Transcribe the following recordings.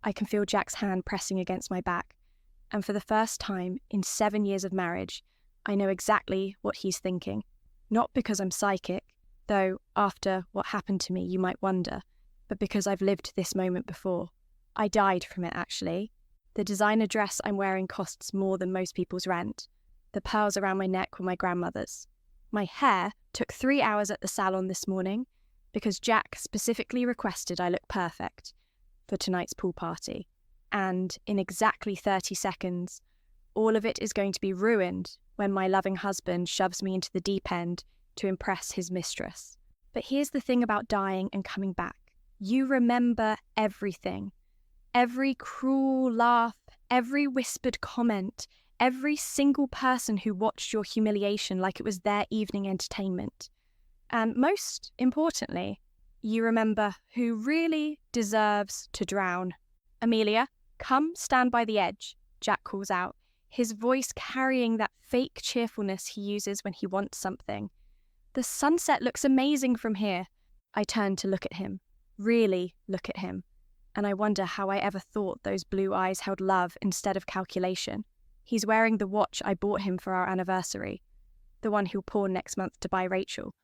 I can feel Jack's hand pressing against my back, and for the first time in 7 years of marriage, I know exactly what he's thinking. Not because I'm psychic, though after what happened to me you might wonder, but because I've lived this moment before. I died from it, actually. The designer dress I'm wearing costs more than most people's rent. The pearls around my neck were my grandmother's. My hair took 3 hours at the salon this morning because Jack specifically requested I look perfect for tonight's pool party. And in exactly 30 seconds, all of it is going to be ruined when my loving husband shoves me into the deep end to impress his mistress. But here's the thing about dying and coming back. You remember everything. Every cruel laugh, every whispered comment, every single person who watched your humiliation like it was their evening entertainment. And most importantly, you remember who really deserves to drown. Amelia, come stand by the edge, Jack calls out, his voice carrying that fake cheerfulness he uses when he wants something. The sunset looks amazing from here. I turn to look at him, really look at him, and I wonder how I ever thought those blue eyes held love instead of calculation. He's wearing the watch I bought him for our anniversary, the one he'll pawn next month to buy Rachel,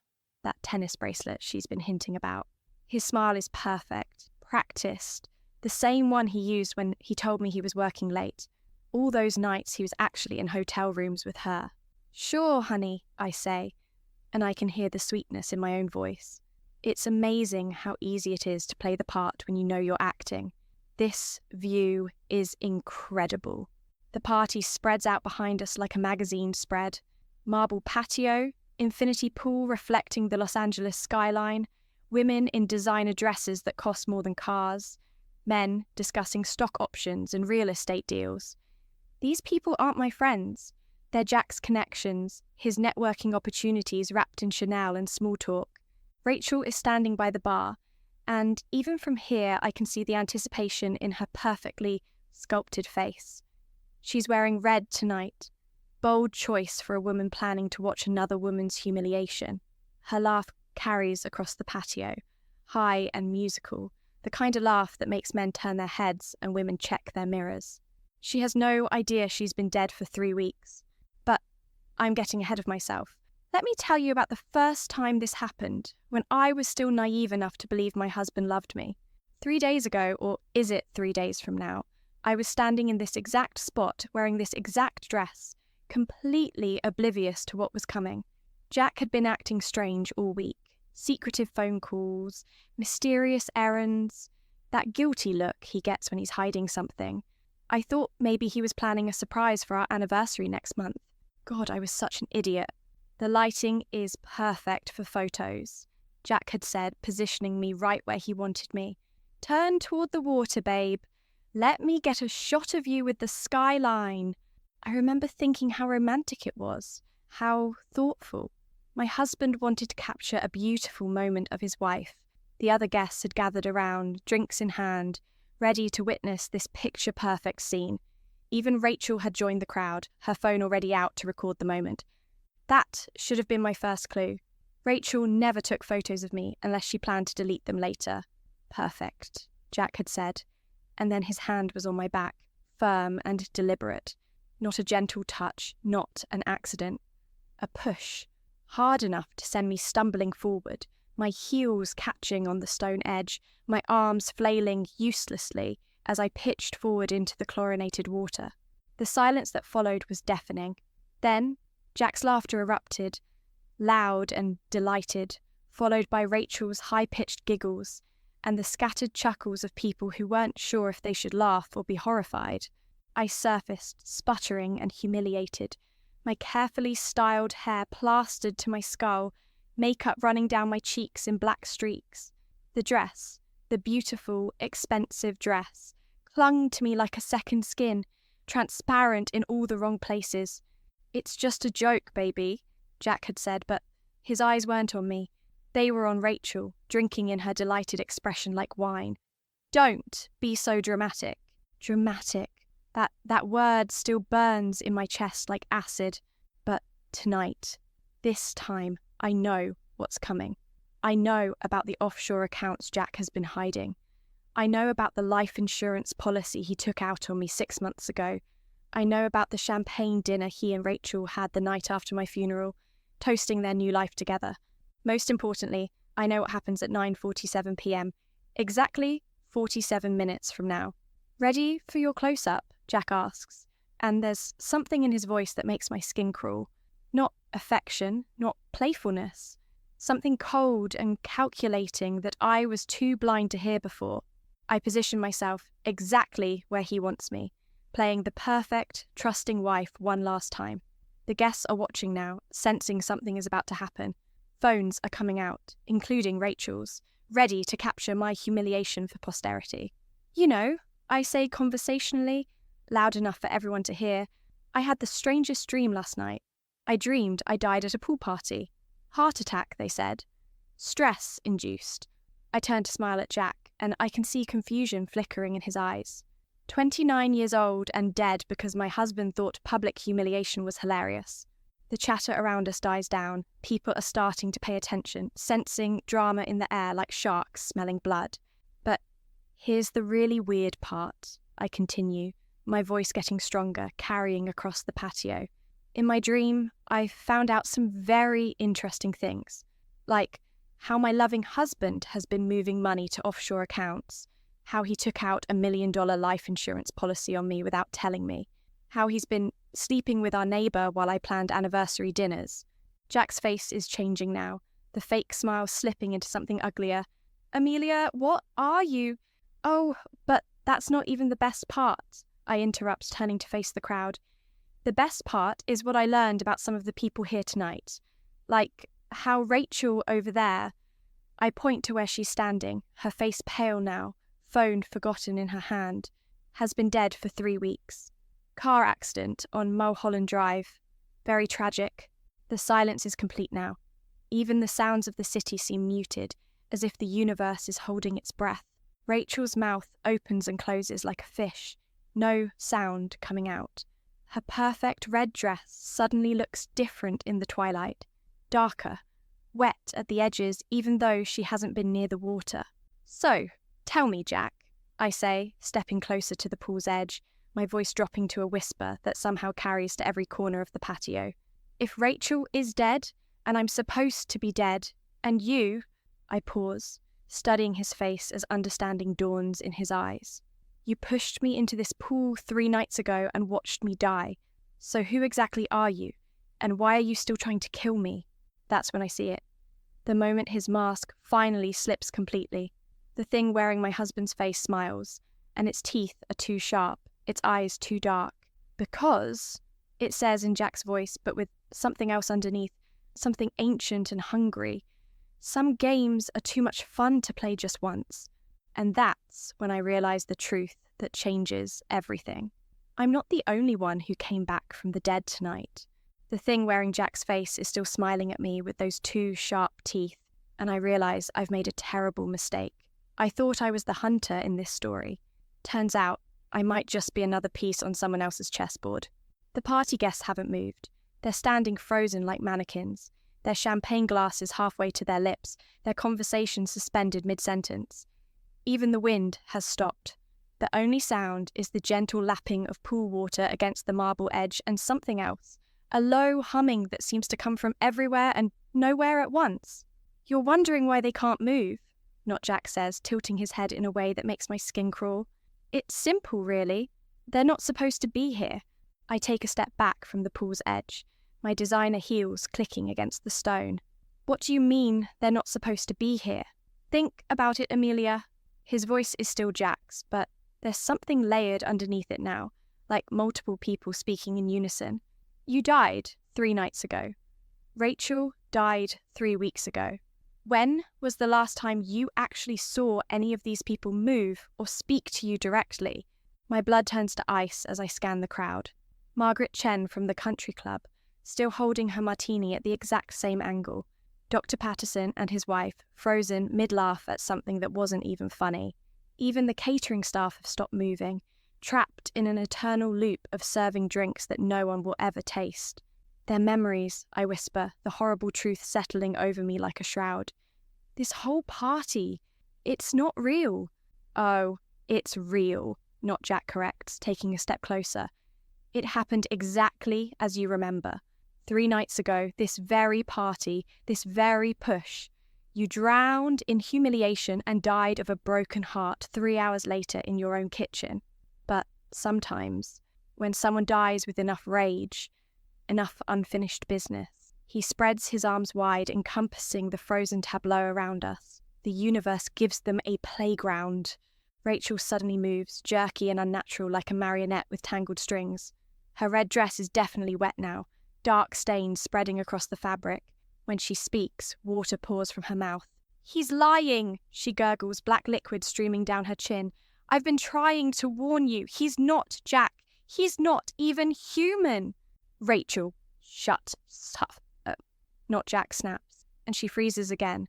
that tennis bracelet she's been hinting about. His smile is perfect, practiced, the same one he used when he told me he was working late. All those nights he was actually in hotel rooms with her. Sure, honey, I say, and I can hear the sweetness in my own voice. It's amazing how easy it is to play the part when you know you're acting. This view is incredible. The party spreads out behind us like a magazine spread. Marble patio, infinity pool reflecting the Los Angeles skyline, women in designer dresses that cost more than cars, men discussing stock options and real estate deals. These people aren't my friends. They're Jack's connections, his networking opportunities wrapped in Chanel and small talk. Rachel is standing by the bar, and even from here I can see the anticipation in her perfectly sculpted face. She's wearing red tonight. Bold choice for a woman planning to watch another woman's humiliation. Her laugh carries across the patio, high and musical, the kind of laugh that makes men turn their heads and women check their mirrors. She has no idea she's been dead for 3 weeks. But I'm getting ahead of myself. Let me tell you about the first time this happened, when I was still naive enough to believe my husband loved me. 3 days ago, or is it 3 days from now, I was standing in this exact spot wearing this exact dress, completely oblivious to what was coming. Jack had been acting strange all week. Secretive phone calls, mysterious errands, that guilty look he gets when he's hiding something. I thought maybe he was planning a surprise for our anniversary next month. God, I was such an idiot. The lighting is perfect for photos, Jack had said, positioning me right where he wanted me. Turn toward the water, babe. Let me get a shot of you with the skyline. I remember thinking how romantic it was, how thoughtful. My husband wanted to capture a beautiful moment of his wife. The other guests had gathered around, drinks in hand, ready to witness this picture-perfect scene. Even Rachel had joined the crowd, her phone already out to record the moment. That should have been my first clue. Rachel never took photos of me unless she planned to delete them later. Perfect, Jack had said, and then his hand was on my back, firm and deliberate. Not a gentle touch, not an accident. A push, hard enough to send me stumbling forward, my heels catching on the stone edge, my arms flailing uselessly as I pitched forward into the chlorinated water. The silence that followed was deafening. Then Jack's laughter erupted, loud and delighted, followed by Rachel's high-pitched giggles and the scattered chuckles of people who weren't sure if they should laugh or be horrified. I surfaced, sputtering and humiliated, my carefully styled hair plastered to my skull, makeup running down my cheeks in black streaks. The dress, the beautiful, expensive dress, clung to me like a second skin, transparent in all the wrong places. It's just a joke, baby, Jack had said, but his eyes weren't on me. They were on Rachel, drinking in her delighted expression like wine. Don't be so dramatic. Dramatic. That word still burns in my chest like acid. But tonight, this time, I know what's coming. I know about the offshore accounts Jack has been hiding. I know about the life insurance policy he took out on me 6 months ago. I know about the champagne dinner he and Rachel had the night after my funeral, toasting their new life together. Most importantly, I know what happens at 9:47 p.m, exactly 47 minutes from now. "Ready for your close-up?" Jack asks, and there's something in his voice that makes my skin crawl. Not affection, not playfulness. Something cold and calculating that I was too blind to hear before. I position myself exactly where he wants me, playing the perfect, trusting wife one last time. The guests are watching now, sensing something is about to happen. Phones are coming out, including Rachel's, ready to capture my humiliation for posterity. "You know," I say conversationally, loud enough for everyone to hear, "I had the strangest dream last night. I dreamed I died at a pool party. Heart attack, they said. Stress-induced." I turn to smile at Jack, and I can see confusion flickering in his eyes. 29 years old and dead because my husband thought public humiliation was hilarious. The chatter around us dies down. People are starting to pay attention, sensing drama in the air like sharks smelling blood. But here's the really weird part, I continue, my voice getting stronger, carrying across the patio. In my dream, I found out some very interesting things, like how my loving husband has been moving money to offshore accounts, how he took out $1 million life insurance policy on me without telling me, how he's been sleeping with our neighbour while I planned anniversary dinners. Jack's face is changing now, the fake smile slipping into something uglier. "Amelia, what are you?" "Oh, but that's not even the best part," I interrupt, turning to face the crowd. "The best part is what I learned about some of the people here tonight. Like how Rachel over there," I point to where she's standing, her face pale now, phone forgotten in her hand, "has been dead for 3 weeks. Car accident on Mulholland Drive. Very tragic." The silence is complete now. Even the sounds of the city seem muted, as if the universe is holding its breath. Rachel's mouth opens and closes like a fish, no sound coming out. Her perfect red dress suddenly looks different in the twilight, darker, wet at the edges even though she hasn't been near the water. "So, tell me, Jack," I say, stepping closer to the pool's edge, my voice dropping to a whisper that somehow carries to every corner of the patio. "If Rachel is dead, and I'm supposed to be dead, and you—" I pause, studying his face as understanding dawns in his eyes. "You pushed me into this pool 3 nights ago and watched me die. So who exactly are you? And why are you still trying to kill me?" That's when I see it. The moment his mask finally slips completely. The thing wearing my husband's face smiles, and its teeth are too sharp, its eyes too dark. "Because," it says in Jack's voice, but with something else underneath, something ancient and hungry, "some games are too much fun to play just once." And that's when I realize the truth that changes everything. I'm not the only one who came back from the dead tonight. The thing wearing Jack's face is still smiling at me with those 2 sharp teeth, and I realize I've made a terrible mistake. I thought I was the hunter in this story. Turns out, I might just be another piece on someone else's chessboard. The party guests haven't moved. They're standing frozen like mannequins, their champagne glasses halfway to their lips, their conversation suspended mid-sentence. Even the wind has stopped. The only sound is the gentle lapping of pool water against the marble edge and something else, a low humming that seems to come from everywhere and nowhere at once. "You're wondering why they can't move," Not Jack says, tilting his head in a way that makes my skin crawl. "It's simple, really. They're not supposed to be here." I take a step back from the pool's edge, my designer heels clicking against the stone. "What do you mean they're not supposed to be here?" "Think about it, Amelia." His voice is still Jack's, but there's something layered underneath it now, like multiple people speaking in unison. "You died 3 nights ago. Rachel died 3 weeks ago. When was the last time you actually saw any of these people move or speak to you directly?" My blood turns to ice as I scan the crowd. Margaret Chen from the country club, still holding her martini at the exact same angle. Dr. Patterson and his wife, frozen mid-laugh at something that wasn't even funny. Even the catering staff have stopped moving, trapped in an eternal loop of serving drinks that no one will ever taste. "Their memories," I whisper, the horrible truth settling over me like a shroud. "This whole party, it's not real." Oh, it's real, Not Jack corrects, taking a step closer. It happened exactly as you remember. 3 nights ago, this very party, this very push. You drowned in humiliation and died of a broken heart 3 hours later in your own kitchen. But sometimes, when someone dies with enough rage, enough unfinished business, he spreads his arms wide, encompassing the frozen tableau around us. The universe gives them a playground. Rachel suddenly moves, jerky and unnatural like a marionette with tangled strings. Her red dress is definitely wet now, dark stains spreading across the fabric. When she speaks, water pours from her mouth. "He's lying," she gurgles, black liquid streaming down her chin. "I've been trying to warn you. He's not Jack. He's not even human." Rachel, shut up. Not Jack snaps, and she freezes again.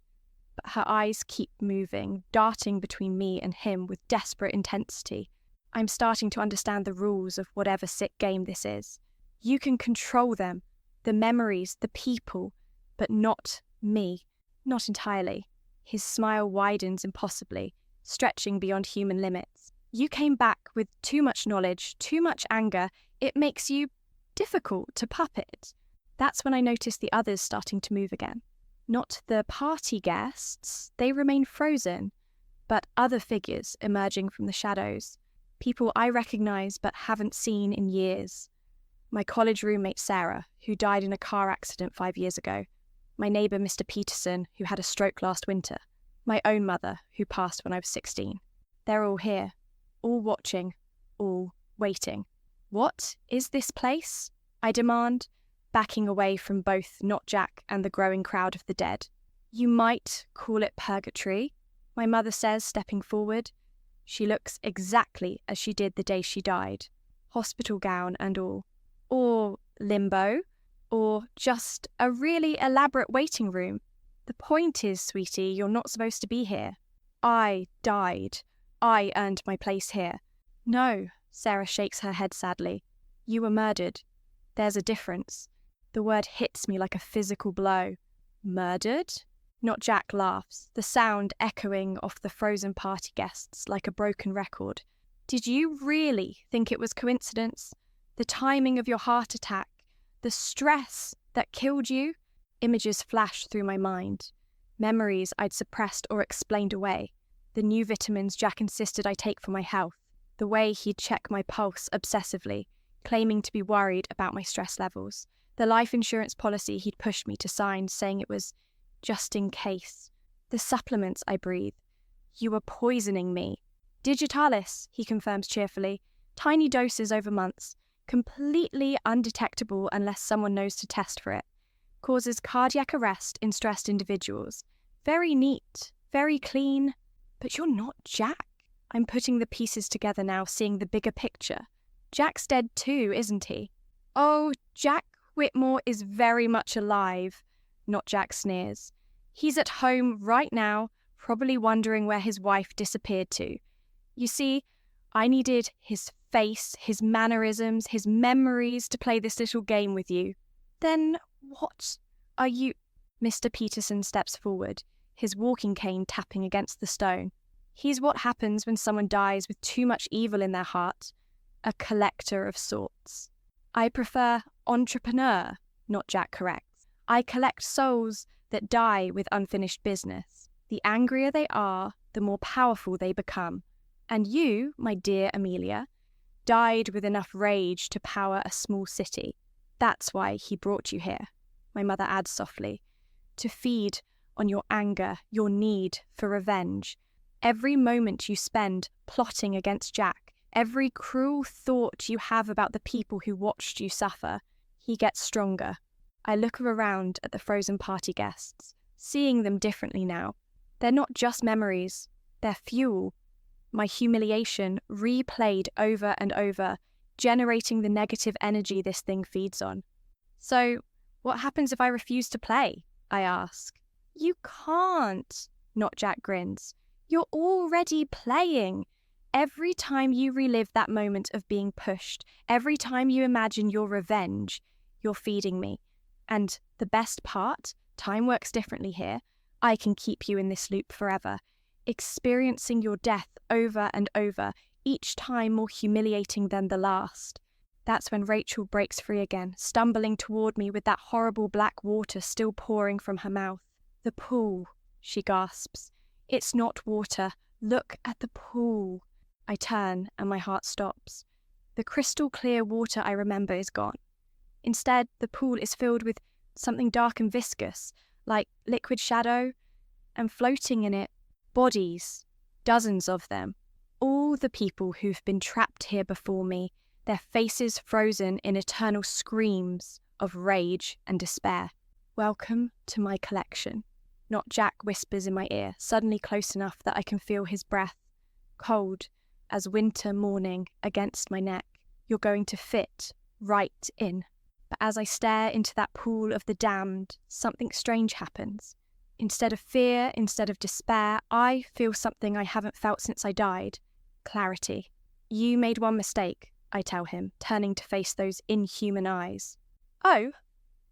But her eyes keep moving, darting between me and him with desperate intensity. I'm starting to understand the rules of whatever sick game this is. You can control them, the memories, the people, but not me. Not entirely. His smile widens impossibly, stretching beyond human limits. You came back with too much knowledge, too much anger. It makes you difficult to puppet. That's when I notice the others starting to move again. Not the party guests, they remain frozen, but other figures emerging from the shadows. People I recognize but haven't seen in years. My college roommate Sarah, who died in a car accident 5 years ago. My neighbour Mr. Peterson, who had a stroke last winter. My own mother, who passed when I was 16. They're all here, all watching, all waiting. What is this place? I demand, backing away from both Not Jack and the growing crowd of the dead. You might call it purgatory, my mother says, stepping forward. She looks exactly as she did the day she died, hospital gown and all. Or limbo, or just a really elaborate waiting room. The point is, sweetie, you're not supposed to be here. I died. I earned my place here. No, Sarah shakes her head sadly. You were murdered. There's a difference. The word hits me like a physical blow. Murdered? Not Jack laughs, the sound echoing off the frozen party guests like a broken record. Did you really think it was coincidence? The timing of your heart attack? The stress that killed you? Images flash through my mind. Memories I'd suppressed or explained away. The new vitamins Jack insisted I take for my health. The way he'd check my pulse obsessively, claiming to be worried about my stress levels. The life insurance policy he'd pushed me to sign, saying it was just in case. The supplements I breathe. You were poisoning me. Digitalis, he confirms cheerfully. Tiny doses over months. Completely undetectable unless someone knows to test for it. Causes cardiac arrest in stressed individuals. Very neat. Very clean. But you're not Jack. I'm putting the pieces together now, seeing the bigger picture. Jack's dead too, isn't he? Oh, Jack Whitmore is very much alive. Not Jack sneers. He's at home right now, probably wondering where his wife disappeared to. You see, I needed his face, his mannerisms, his memories to play this little game with you. Then what are you... Mr. Peterson steps forward, his walking cane tapping against the stone. He's what happens when someone dies with too much evil in their heart. A collector of sorts. I prefer entrepreneur, Not Jack corrects. I collect souls that die with unfinished business. The angrier they are, the more powerful they become. And you, my dear Amelia, died with enough rage to power a small city. That's why he brought you here, my mother adds softly, to feed on your anger, your need for revenge. Every moment you spend plotting against Jack, every cruel thought you have about the people who watched you suffer, he gets stronger. I look around at the frozen party guests, seeing them differently now. They're not just memories, they're fuel. My humiliation replayed over and over, generating the negative energy this thing feeds on. So, what happens if I refuse to play? I ask. You can't, Not Jack grins. You're already playing. Every time you relive that moment of being pushed, every time you imagine your revenge, you're feeding me. And the best part, time works differently here. I can keep you in this loop forever. experiencing your death over and over, each time more humiliating than the last. That's when Rachel breaks free again, stumbling toward me with that horrible black water still pouring from her mouth. "The pool," she gasps. "It's not water. Look at the pool." I turn and my heart stops. The crystal clear water I remember is gone. Instead, the pool is filled with something dark and viscous, like liquid shadow, and floating in it, bodies, dozens of them. All the people who've been trapped here before me, their faces frozen in eternal screams of rage and despair. "Welcome to my collection." Not Jack whispers in my ear, suddenly close enough that I can feel his breath, cold as winter morning against my neck. "You're going to fit right in." But as I stare into that pool of the damned, something strange happens. Instead of fear, instead of despair, I feel something I haven't felt since I died. Clarity. "You made one mistake," I tell him, turning to face those inhuman eyes. "Oh,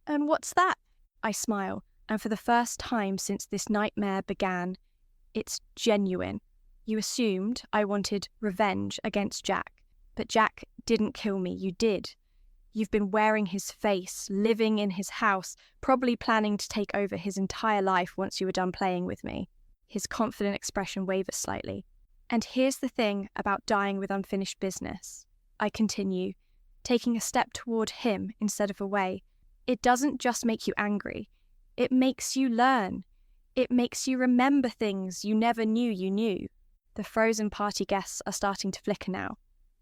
and what's that?" I smile, and for the first time since this nightmare began, it's genuine. "You assumed I wanted revenge against Jack, but Jack didn't kill me, you did. You've been wearing his face, living in his house, probably planning to take over his entire life once you were done playing with me." His confident expression wavers slightly. "And here's the thing about dying with unfinished business," I continue, taking a step toward him instead of away. "It doesn't just make you angry. It makes you learn. It makes you remember things you never knew you knew." The frozen party guests are starting to flicker now,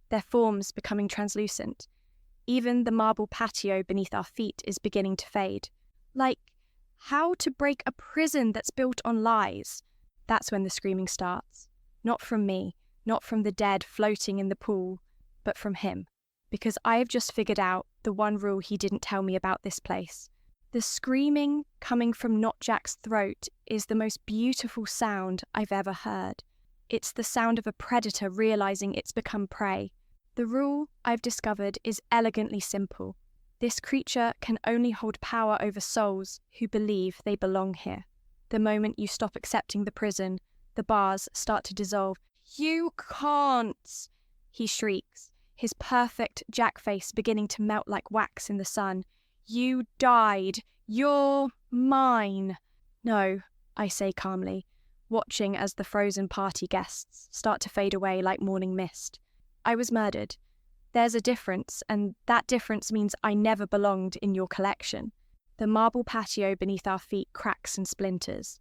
their forms becoming translucent. Even the marble patio beneath our feet is beginning to fade. Like, how to break a prison that's built on lies. That's when the screaming starts. Not from me, not from the dead floating in the pool, but from him. Because I've just figured out the one rule he didn't tell me about this place. The screaming coming from not Jack's throat is the most beautiful sound I've ever heard. It's the sound of a predator realizing it's become prey. The rule I've discovered is elegantly simple. This creature can only hold power over souls who believe they belong here. The moment you stop accepting the prison, the bars start to dissolve. "You can't!" he shrieks, his perfect Jack face beginning to melt like wax in the sun. "You died. You're mine." "No," I say calmly, watching as the frozen party guests start to fade away like morning mist. "I was murdered. There's a difference, and that difference means I never belonged in your collection." The marble patio beneath our feet cracks and splinters.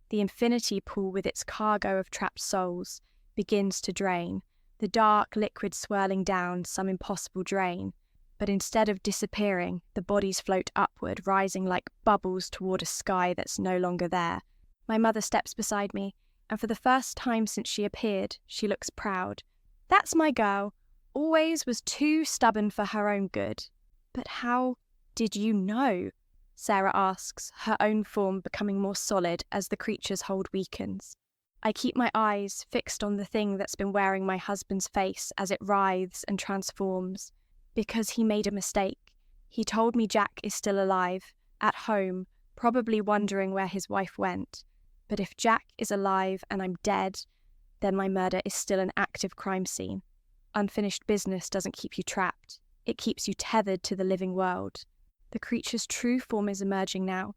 The infinity pool with its cargo of trapped souls begins to drain, the dark liquid swirling down some impossible drain. But instead of disappearing, the bodies float upward, rising like bubbles toward a sky that's no longer there. My mother steps beside me, and for the first time since she appeared, she looks proud. "That's my girl. Always was too stubborn for her own good." "But how did you know?" Sarah asks, her own form becoming more solid as the creature's hold weakens. I keep my eyes fixed on the thing that's been wearing my husband's face as it writhes and transforms. "Because he made a mistake. He told me Jack is still alive, at home, probably wondering where his wife went. But if Jack is alive and I'm dead, then my murder is still an active crime scene. Unfinished business doesn't keep you trapped. It keeps you tethered to the living world." The creature's true form is emerging now.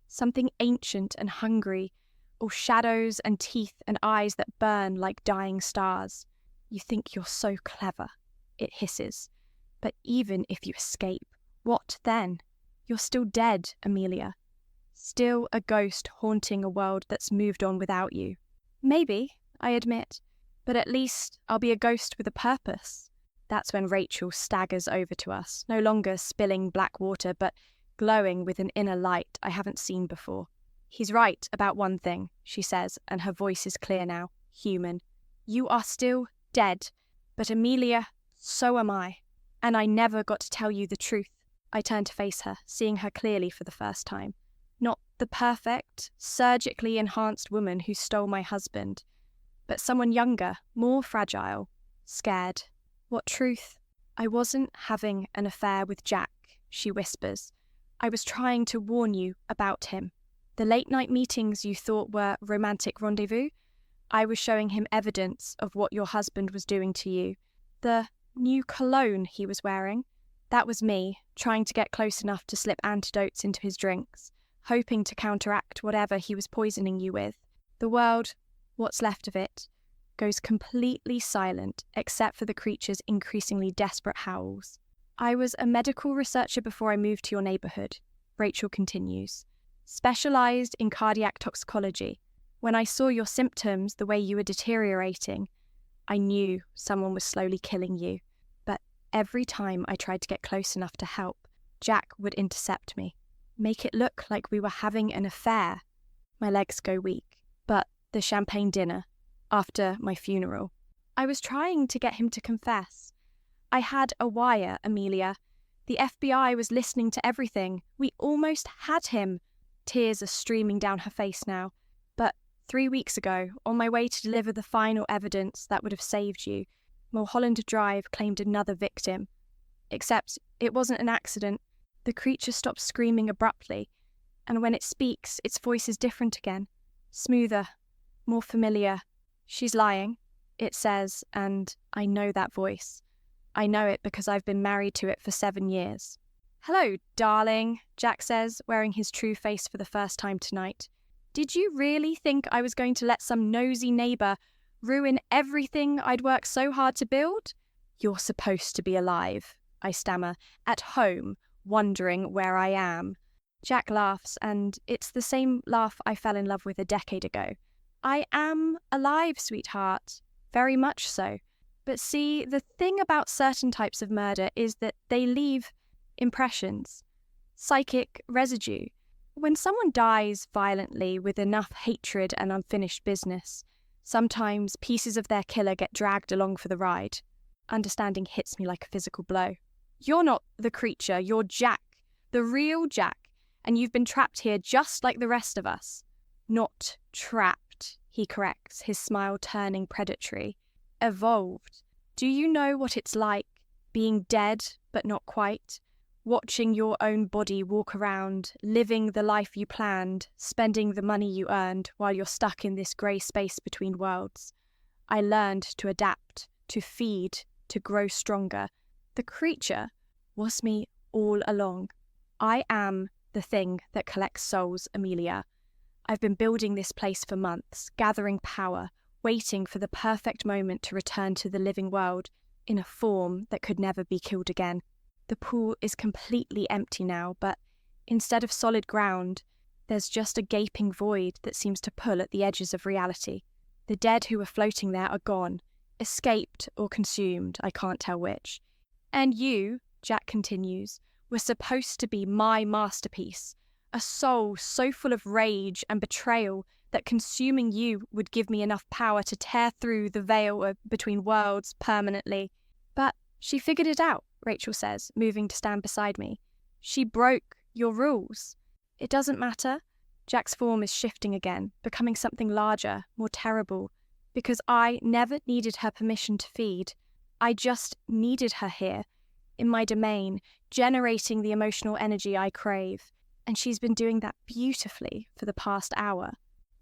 Something ancient and hungry, all shadows and teeth and eyes that burn like dying stars. "You think you're so clever," it hisses. "But even if you escape, what then? You're still dead, Amelia. Still a ghost haunting a world that's moved on without you." "Maybe," I admit, "but at least I'll be a ghost with a purpose." That's when Rachel staggers over to us, no longer spilling black water, but glowing with an inner light I haven't seen before. "He's right about one thing," she says, and her voice is clear now, human. "You are still dead, but Amelia, so am I. And I never got to tell you the truth." I turn to face her, seeing her clearly for the first time. Not the perfect, surgically enhanced woman who stole my husband, but someone younger, more fragile, scared. "What truth?" "I wasn't having an affair with Jack," she whispers. "I was trying to warn you about him. The late-night meetings you thought were romantic rendezvous? I was showing him evidence of what your husband was doing to you. The new cologne he was wearing. That was me, trying to get close enough to slip antidotes into his drinks, hoping to counteract whatever he was poisoning you with. The world, what's left of it, goes completely silent except for the creature's increasingly desperate howls. I was a medical researcher before I moved to your neighbourhood, Rachel continues, specialised in cardiac toxicology. When I saw your symptoms, the way you were deteriorating, I knew someone was slowly killing you. But every time I tried to get close enough to help, Jack would intercept me, make it look like we were having an affair. My legs go weak. But the champagne dinner, after my funeral, I was trying to get him to confess. I had a wire, Amelia. The FBI was listening to everything. We almost had him. Tears are streaming down her face now. But 3 weeks ago, on my way to deliver the final evidence that would have saved you, Mulholland Drive claimed another victim. Except it wasn't an accident. The creature stopped screaming abruptly, and when it speaks, its voice is different again. Smoother, more familiar. She's lying, it says, and I know that voice. I know it because I've been married to it for 7 years. Hello, darling, Jack says, wearing his true face for the first time tonight. Did you really think I was going to let some nosy neighbour ruin everything I'd worked so hard to build? You're supposed to be alive, I stammer, at home, wondering where I am. Jack laughs, and it's the same laugh I fell in love with a decade ago. I am alive, sweetheart. Very much so. But see, the thing about certain types of murder is that they leave impressions, psychic residue. When someone dies violently with enough hatred and unfinished business, sometimes pieces of their killer get dragged along for the ride. Understanding hits me like a physical blow. You're not the creature, you're Jack, the real Jack, and you've been trapped here just like the rest of us. Not trapped, he corrects, his smile turning predatory. Evolved. Do you know what it's like, being dead but not quite? Watching your own body walk around, living the life you planned, spending the money you earned while you're stuck in this grey space between worlds. I learned to adapt, to feed, to grow stronger. The creature was me all along. I am the thing that collects souls, Amelia. I've been building this place for months, gathering power, waiting for the perfect moment to return to the living world in a form that could never be killed again. The pool is completely empty now, but instead of solid ground, there's just a gaping void that seems to pull at the edges of reality. The dead who were floating there are gone, escaped or consumed, I can't tell which. And you, Jack continues, were supposed to be my masterpiece, a soul so full of rage and betrayal that consuming you would give me enough power to tear through the veil between worlds permanently. But she figured it out, Rachel says, moving to stand beside me. She broke your rules. It doesn't matter. Jack's form is shifting again, becoming something larger, more terrible, because I never needed her permission to feed. I just needed her here, in my domain, generating the emotional energy I crave. And she's been doing that beautifully for the past hour.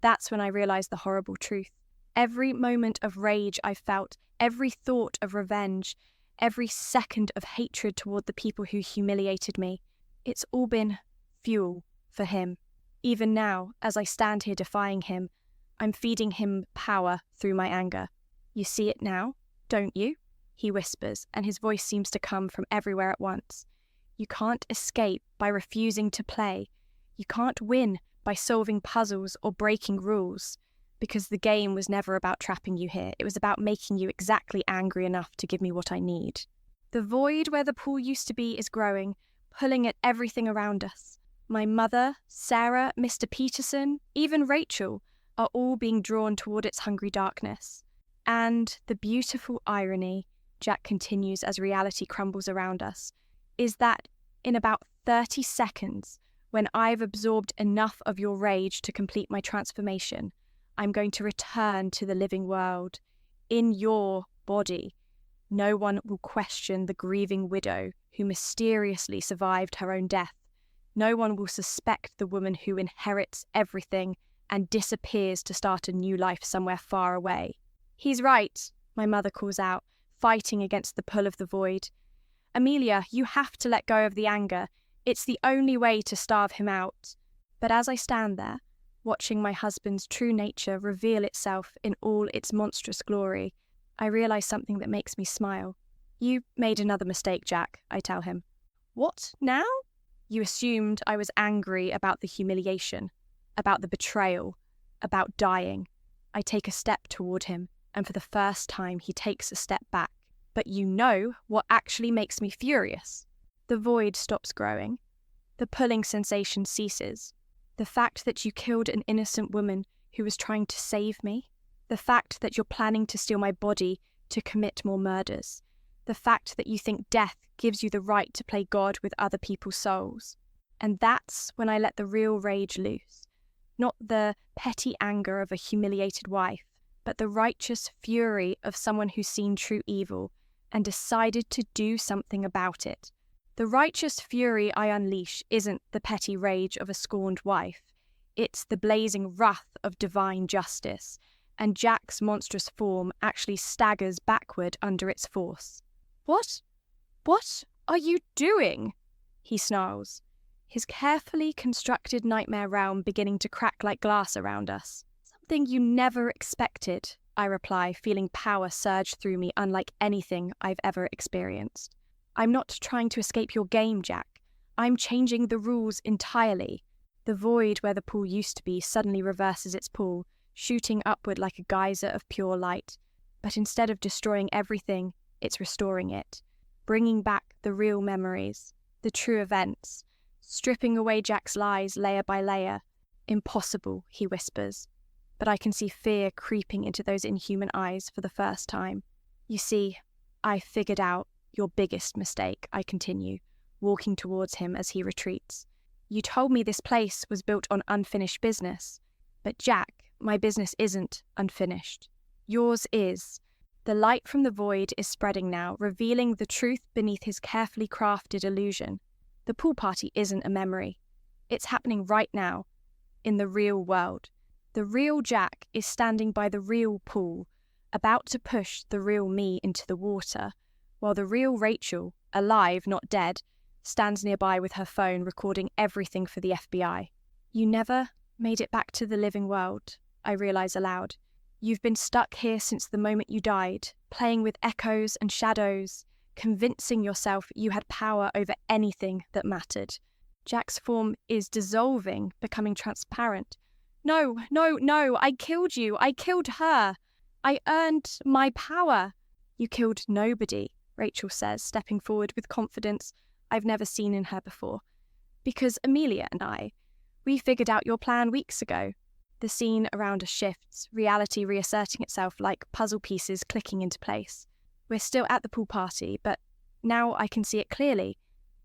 That's when I realised the horrible truth. Every moment of rage I felt, every thought of revenge, every second of hatred toward the people who humiliated me, it's all been fuel for him. Even now, as I stand here defying him, I'm feeding him power through my anger. You see it now, don't you? He whispers, and his voice seems to come from everywhere at once. You can't escape by refusing to play. You can't win by solving puzzles or breaking rules, because the game was never about trapping you here. It was about making you exactly angry enough to give me what I need. The void where the pool used to be is growing, pulling at everything around us. My mother, Sarah, Mr. Peterson, even Rachel are all being drawn toward its hungry darkness. And the beautiful irony, Jack continues as reality crumbles around us, is that in about 30 seconds, when I've absorbed enough of your rage to complete my transformation, I'm going to return to the living world, in your body. No one will question the grieving widow who mysteriously survived her own death. No one will suspect the woman who inherits everything and disappears to start a new life somewhere far away. "He's right," my mother calls out, fighting against the pull of the void. "Amelia, you have to let go of the anger. It's the only way to starve him out." But as I stand there, watching my husband's true nature reveal itself in all its monstrous glory, I realize something that makes me smile. "You made another mistake, Jack," I tell him. "What now?" "You assumed I was angry about the humiliation, about the betrayal, about dying." I take a step toward him, and for the first time he takes a step back. "But you know what actually makes me furious?" The void stops growing. The pulling sensation ceases. The fact that you killed an innocent woman who was trying to save me. The fact that you're planning to steal my body to commit more murders. The fact that you think death gives you the right to play God with other people's souls. And that's when I let the real rage loose. Not the petty anger of a humiliated wife, but the righteous fury of someone who's seen true evil and decided to do something about it. The righteous fury I unleash isn't the petty rage of a scorned wife. It's the blazing wrath of divine justice, and Jack's monstrous form actually staggers backward under its force. What are you doing?" he snarls, his carefully constructed nightmare realm beginning to crack like glass around us. "Something you never expected," I reply, feeling power surge through me unlike anything I've ever experienced. "I'm not trying to escape your game, Jack. I'm changing the rules entirely." The void where the pool used to be suddenly reverses its pull, shooting upward like a geyser of pure light. But instead of destroying everything, it's restoring it, bringing back the real memories, the true events, stripping away Jack's lies layer by layer. "Impossible," he whispers, but I can see fear creeping into those inhuman eyes for the first time. "You see, I figured out your biggest mistake," I continue, walking towards him as he retreats. "You told me this place was built on unfinished business. But Jack, my business isn't unfinished. Yours is." The light from the void is spreading now, revealing the truth beneath his carefully crafted illusion. The pool party isn't a memory. It's happening right now, in the real world. The real Jack is standing by the real pool, about to push the real me into the water, while the real Rachel, alive, not dead, stands nearby with her phone recording everything for the FBI. "You never made it back to the living world," I realize aloud. "You've been stuck here since the moment you died, playing with echoes and shadows, convincing yourself you had power over anything that mattered." Jack's form is dissolving, becoming transparent. No, I killed you. I killed her. I earned my power." "You killed nobody," Rachel says, stepping forward with confidence I've never seen in her before. "Because Amelia and we figured out your plan weeks ago." The scene around us shifts, reality reasserting itself like puzzle pieces clicking into place. We're still at the pool party, but now I can see it clearly.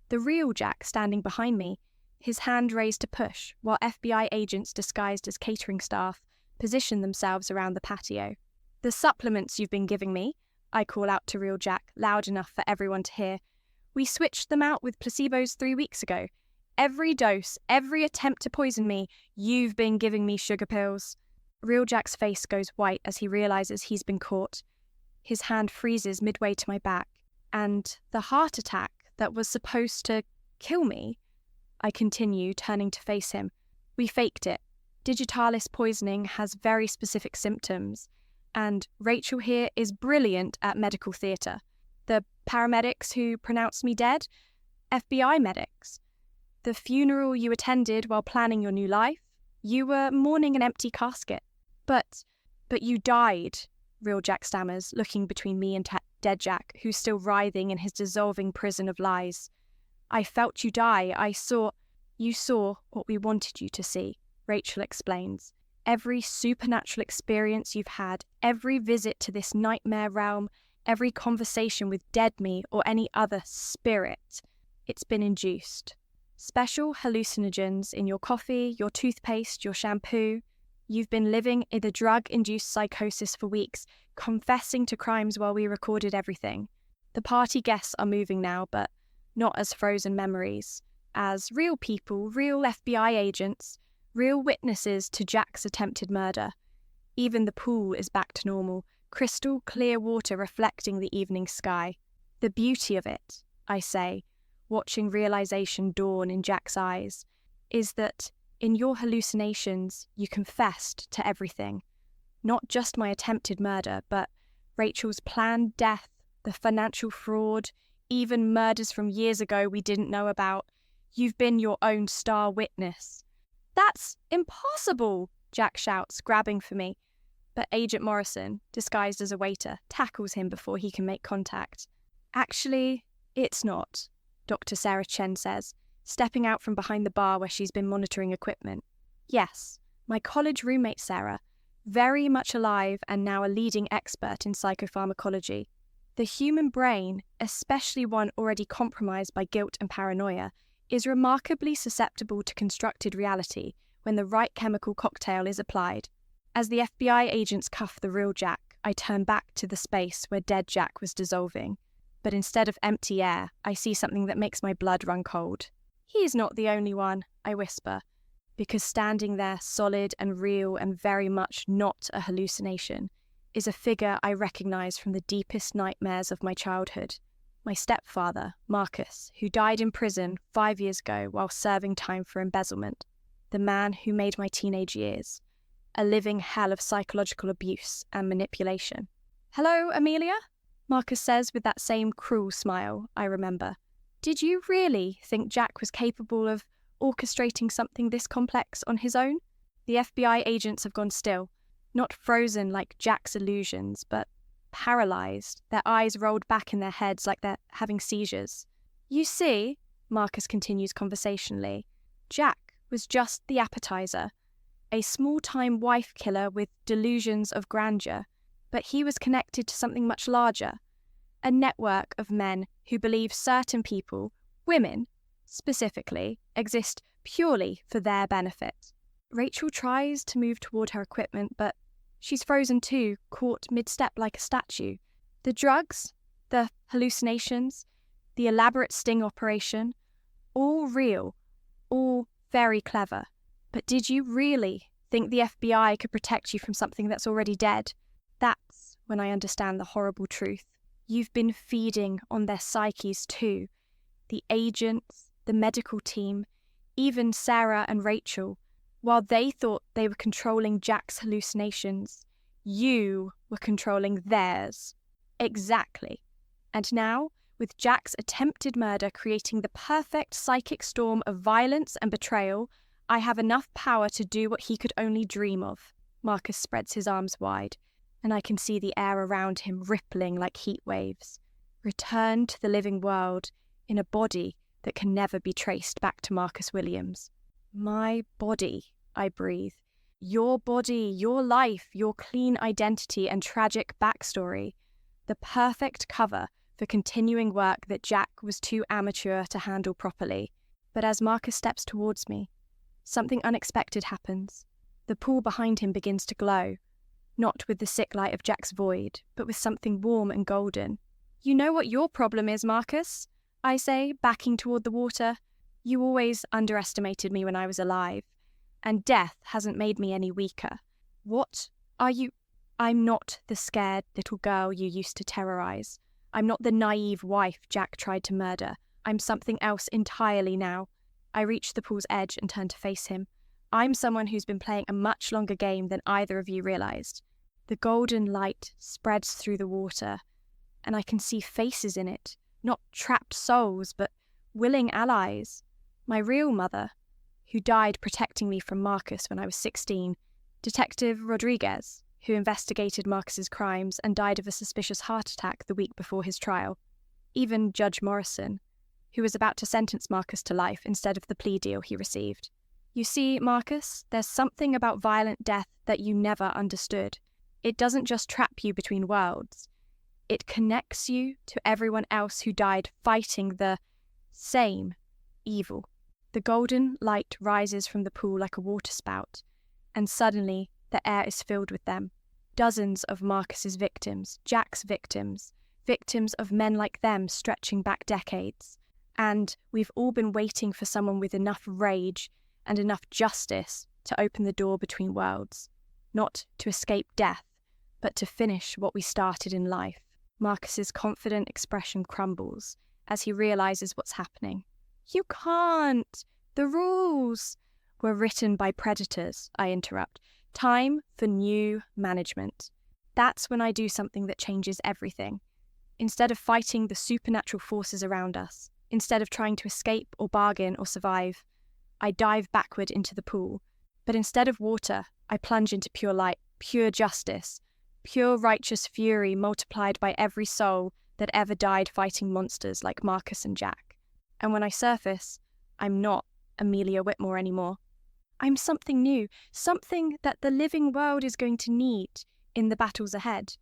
The real Jack standing behind me, his hand raised to push, while FBI agents disguised as catering staff position themselves around the patio. "The supplements you've been giving me," I call out to real Jack, loud enough for everyone to hear. "We switched them out with placebos 3 weeks ago. Every dose, every attempt to poison me, you've been giving me sugar pills." Real Jack's face goes white as he realizes he's been caught. His hand freezes midway to my back, and the heart attack that was supposed to kill me, I continue, turning to face him. "We faked it. Digitalis poisoning has very specific symptoms, and Rachel here is brilliant at medical theatre. The paramedics who pronounced me dead? FBI medics. The funeral you attended while planning your new life? You were mourning an empty casket. But you died," real Jack stammers, looking between me and dead Jack, who's still writhing in his dissolving prison of lies. "I felt you die. You saw what we wanted you to see," Rachel explains. "Every supernatural experience you've had, every visit to this nightmare realm, every conversation with dead me or any other spirit, it's been induced. Special hallucinogens in your coffee, your toothpaste, your shampoo. You've been living in a drug-induced psychosis for weeks, confessing to crimes while we recorded everything. The party guests are moving now, but not as frozen memories. As real people, real FBI agents, real witnesses to Jack's attempted murder. Even the pool is back to normal, crystal clear water reflecting the evening sky. The beauty of it, I say, watching realization dawn in Jack's eyes, is that in your hallucinations you confessed to everything. Not just my attempted murder, but Rachel's planned death, the financial fraud, even murders from years ago we didn't know about. You've been your own star witness. That's impossible, Jack shouts, grabbing for me. But Agent Morrison, disguised as a waiter, tackles him before he can make contact. Actually, it's not, Dr. Sarah Chen says, stepping out from behind the bar where she's been monitoring equipment. Yes, my college roommate Sarah, very much alive and now a leading expert in psychopharmacology. The human brain, especially one already compromised by guilt and paranoia, is remarkably susceptible to constructed reality when the right chemical cocktail is applied. As the FBI agents cuff the real Jack, I turn back to the space where dead Jack was dissolving. But instead of empty air, I see something that makes my blood run cold. He's not the only one, I whisper, because standing there, solid and real and very much not a hallucination, is a figure I recognize from the deepest nightmares of my childhood. My stepfather, Marcus, who died in prison 5 years ago while serving time for embezzlement. The man who made my teenage years. A living hell of psychological abuse and manipulation. "Hello, Amelia?" Marcus says with that same cruel smile I remember. "Did you really think Jack was capable of orchestrating something this complex on his own?" The FBI agents have gone still, not frozen like Jack's illusions, but paralyzed, their eyes rolled back in their heads like they're having seizures. "You see," Marcus continues conversationally, "Jack was just the appetizer. A small-time wife killer with delusions of grandeur, but he was connected to something much larger, a network of men who believe certain people, women specifically, exist purely for their benefit." Rachel tries to move toward her equipment, but she's frozen too, caught mid-step like a statue. The drugs, the hallucinations, the elaborate sting operation, all real, all very clever. But did you really think the FBI could protect you from something that's already dead? That's when I understand the horrible truth. You've been feeding on their psyches too. The agents, the medical team, even Sarah and Rachel. While they thought they were controlling Jack's hallucinations, you were controlling theirs. Exactly. And now, with Jack's attempted murder creating the perfect psychic storm of violence and betrayal, I have enough power to do what he could only dream of. Marcus spreads his arms wide, and I can see the air around him rippling like heat waves. Return to the living world in a body that can never be traced back to Marcus Williams. My body, I breathe. Your body, your life, your clean identity and tragic backstory. The perfect cover for continuing work that Jack was too amateur to handle properly. But as Marcus steps towards me, something unexpected happens. The pool behind him begins to glow, not with the sick light of Jack's void, but with something warm and golden. "You know what your problem is, Marcus," I say, backing toward the water. "You always underestimated me when I was alive, and death hasn't made me any weaker. What are you? I'm not the scared little girl you used to terrorize. I'm not the naive wife Jack tried to murder. I'm something else entirely now." I reach the pool's edge and turn to face him. I'm someone who's been playing a much longer game than either of you realized. The golden light spreads through the water, and I can see faces in it, not trapped souls, but willing allies. My real mother, who died protecting me from Marcus when I was 16, Detective Rodriguez, who investigated Marcus's crimes and died of a suspicious heart attack the week before his trial. Even Judge Morrison, who was about to sentence Marcus to life instead of the plea deal he received. You see, Marcus, there's something about violent death that you never understood. It doesn't just trap you between worlds. It connects you to everyone else who died fighting the same evil. The golden light rises from the pool like a waterspout, and suddenly the air is filled with them. Dozens of Marcus's victims, Jack's victims, victims of men like them stretching back decades. And we've all been waiting for someone with enough rage and enough justice to open the door between worlds, not to escape death, but to finish what we started in life. Marcus's confident expression crumbles as he realizes what's happening. You can't! The rules were written by predators, I interrupt. Time for new management. That's when I do something that changes everything. Instead of fighting the supernatural forces around us, instead of trying to escape or bargain or survive, I dive backward into the pool. But instead of water, I plunge into pure light, pure justice, pure righteous fury multiplied by every soul that ever died fighting monsters like Marcus and Jack. And when I surface, I'm not Amelia Whitmore anymore. I'm something new, something that the living world is going to need in the battles ahead.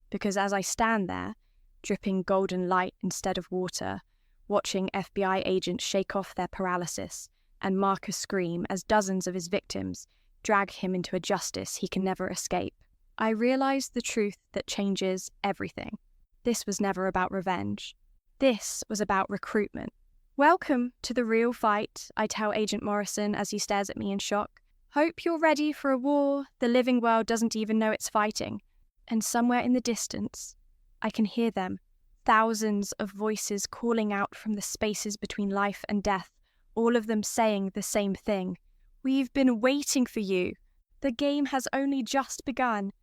Because as I stand there, dripping golden light instead of water, watching FBI agents shake off their paralysis, and Marcus scream as dozens of his victims drag him into a justice he can never escape, I realize the truth that changes everything. This was never about revenge. This was about recruitment. Welcome to the real fight, I tell Agent Morrison as he stares at me in shock. Hope you're ready for a war the living world doesn't even know it's fighting. And somewhere in the distance, I can hear them, thousands of voices calling out from the spaces between life and death, all of them saying the same thing. We've been waiting for you. The game has only just begun.